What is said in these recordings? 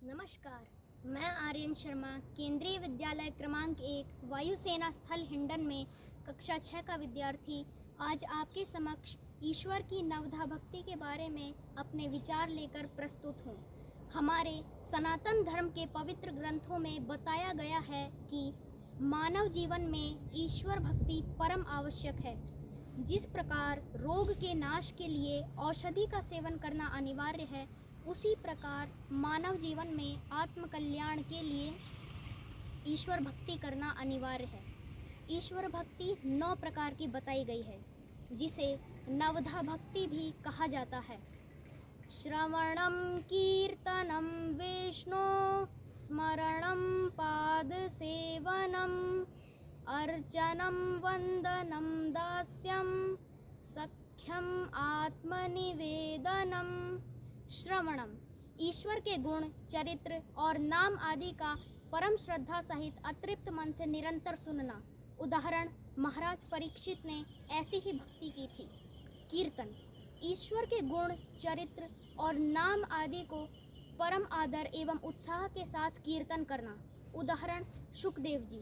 नमस्कार, मैं आर्यन शर्मा केंद्रीय विद्यालय क्रमांक 1 वायुसेना स्थल हिंडन में कक्षा 6 का विद्यार्थी आज आपके समक्ष ईश्वर की नवधा भक्ति के बारे में अपने विचार लेकर प्रस्तुत हूँ। हमारे सनातन धर्म के पवित्र ग्रंथों में बताया गया है कि मानव जीवन में ईश्वर भक्ति परम आवश्यक है। जिस प्रकार रोग के नाश के लिए औषधि का सेवन करना अनिवार्य है, उसी प्रकार मानव जीवन में आत्म कल्याण के लिए ईश्वर भक्ति करना अनिवार्य है। ईश्वर भक्ति 9 प्रकार की बताई गई है, जिसे नवधा भक्ति भी कहा जाता है। श्रवणम कीर्तनम विष्णु स्मरणम पाद सेवनम अर्चनम वंदनम दास्यम सख्यम आत्मनिवेदनम। श्रवणम ईश्वर के गुण, चरित्र और नाम आदि का परम श्रद्धा सहित अतृप्त मन से निरंतर सुनना। उदाहरण, महाराज परीक्षित ने ऐसी ही भक्ति की थी। कीर्तन ईश्वर के गुण, चरित्र और नाम आदि को परम आदर एवं उत्साह के साथ कीर्तन करना। उदाहरण, सुखदेव जी।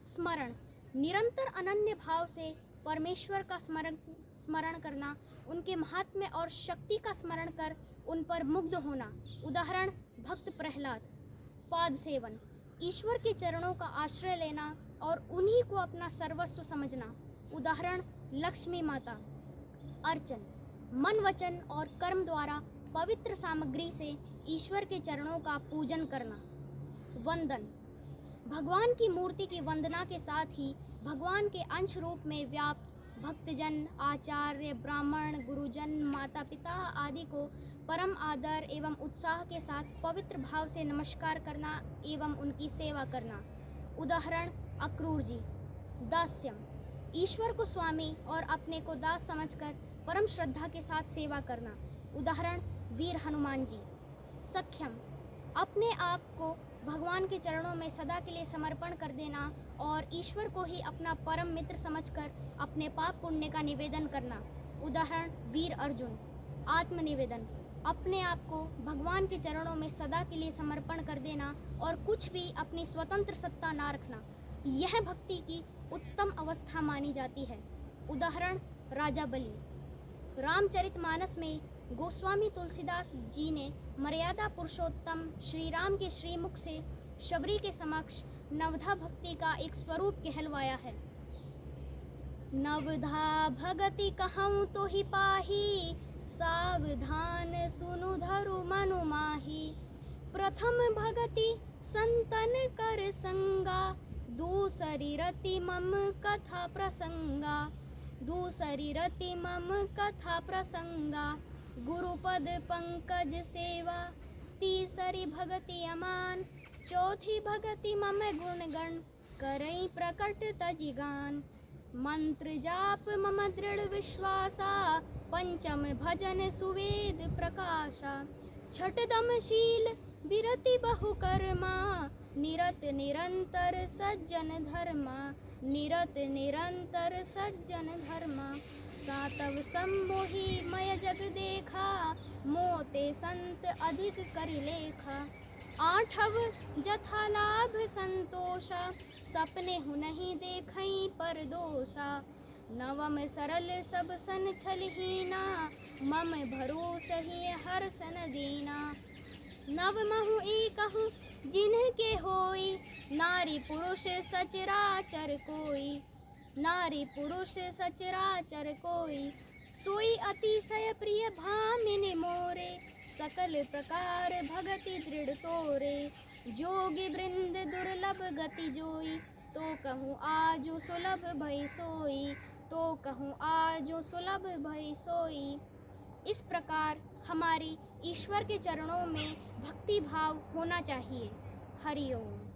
स्मरण निरंतर अनन्य भाव से परमेश्वर का स्मरण करना, उनके महात्म्य और शक्ति का स्मरण कर उन पर मुग्ध होना। उदाहरण, भक्त प्रहलाद। पाद सेवन ईश्वर के चरणों का आश्रय लेना और उन्हीं को अपना सर्वस्व समझना। उदाहरण, लक्ष्मी माता। अर्चन मन, वचन और कर्म द्वारा पवित्र सामग्री से ईश्वर के चरणों का पूजन करना। वंदन भगवान की मूर्ति की वंदना के साथ ही भगवान के अंश रूप में व्याप्त भक्तजन, आचार्य, ब्राह्मण, गुरुजन, माता पिता आदि को परम आदर एवं उत्साह के साथ पवित्र भाव से नमस्कार करना एवं उनकी सेवा करना। उदाहरण, अक्रूर जी। दास्यम ईश्वर को स्वामी और अपने को दास समझकर परम श्रद्धा के साथ सेवा करना। उदाहरण, वीर हनुमान जी। सख्यम अपने आप को भगवान के चरणों में सदा के लिए समर्पण कर देना और ईश्वर को ही अपना परम मित्र समझकर अपने पाप पुण्य का निवेदन करना। उदाहरण, वीर अर्जुन। आत्मनिवेदन अपने आप को भगवान के चरणों में सदा के लिए समर्पण कर देना और कुछ भी अपनी स्वतंत्र सत्ता ना रखना, यह भक्ति की उत्तम अवस्था मानी जाती है। उदाहरण, राजा बलि। रामचरितमानस में गोस्वामी तुलसीदास जी ने मर्यादा पुरुषोत्तम श्री राम के श्रीमुख से शबरी के समक्ष नवधा भक्ति का एक स्वरूप कहलवाया है। नवधा भगति कहूँ तो ही पाही, सावधान सुनु धरु मनु माही। प्रथम भगति संतन कर संगा, दूसरी रति मम कथा प्रसंगा। दूसरी रति मम कथा प्रसंगा, गुरुपद पंकज सेवा। तीसरी भगति अमान, चौथी भगति मम गुण गण, करई प्रकट तजिगान। मंत्र जाप मम दृढ़ विश्वासा, पंचम भजन सुवेद प्रकाशा। छठदम शील बिरति बहु कर्मा, निरत निरंतर सज्जन धर्मा। निरत निरंतर सज्जन धर्मा। सातव सम्मोहि मय जग देखा, मोते संत अधिक करि लेखा। आठव जथा लाभ संतोषा, सपने हु नहीं देखई पर दोषा। नवम सरल सब सन छलहीना, मम भरोस ही हर सन दीना। नवमहु एकहु जिनके होई, नारी पुरुष सचराचर कोई। नारी पुरुष सचराचर कोई, सोई अतिशय प्रिय भामिनी मोरे। सकल प्रकार भगति दृढ़ तोरे, जोगी वृंद दुर्लभ गति जोई। तो कहूँ आजो सुलभ भई सोई, तो कहूँ आजो सुलभ भई सोई। इस प्रकार हमारी ईश्वर के चरणों में भक्ति भाव होना चाहिए। हरि ओम।